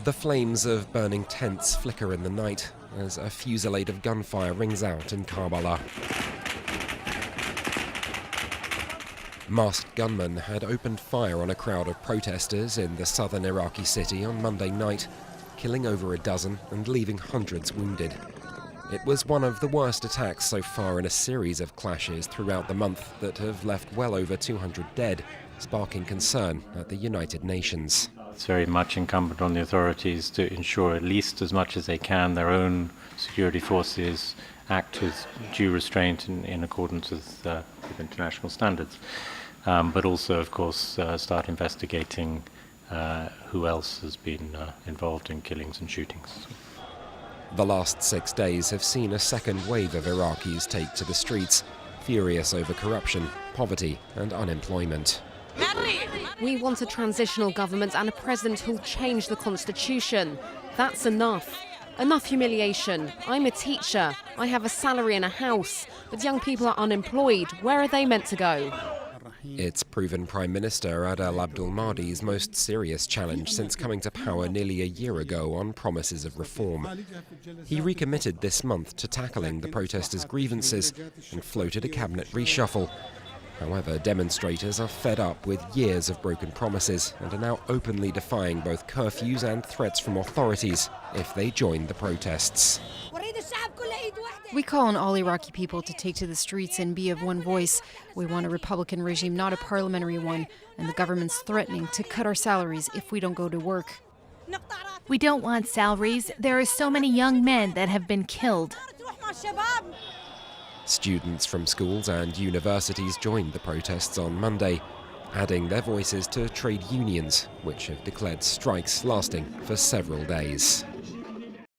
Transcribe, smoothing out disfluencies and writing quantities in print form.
The flames of burning tents flicker in the night as a fusillade of gunfire rings out in Karbala. Masked gunmen had opened fire on a crowd of protesters in the southern Iraqi city on Monday night, killing over a dozen and leaving hundreds wounded. It was one of the worst attacks so far in a series of clashes throughout the month that have left well over 200 dead, sparking concern at the United Nations. It's very much incumbent on the authorities to ensure, at least as much as they can, their own security forces act with due restraint in accordance with international standards. But also, of course, start investigating who else has been involved in killings and shootings. The last 6 days have seen a second wave of Iraqis take to the streets, furious over corruption, poverty and unemployment. We want a transitional government and a president who'll change the constitution. That's enough. Enough humiliation. I'm a teacher. I have a salary and a house. But young people are unemployed. Where are they meant to go? It's proven Prime Minister Adel Abdul Mahdi's most serious challenge since coming to power nearly a year ago on promises of reform. He recommitted this month to tackling the protesters' grievances and floated a cabinet reshuffle. However, demonstrators are fed up with years of broken promises and are now openly defying both curfews and threats from authorities if they join the protests. We call on all Iraqi people to take to the streets and be of one voice. We want a Republican regime, not a parliamentary one, and the government's threatening to cut our salaries if we don't go to work. We don't want salaries. There are so many young men that have been killed. Students from schools and universities joined the protests on Monday, adding their voices to trade unions, which have declared strikes lasting for several days.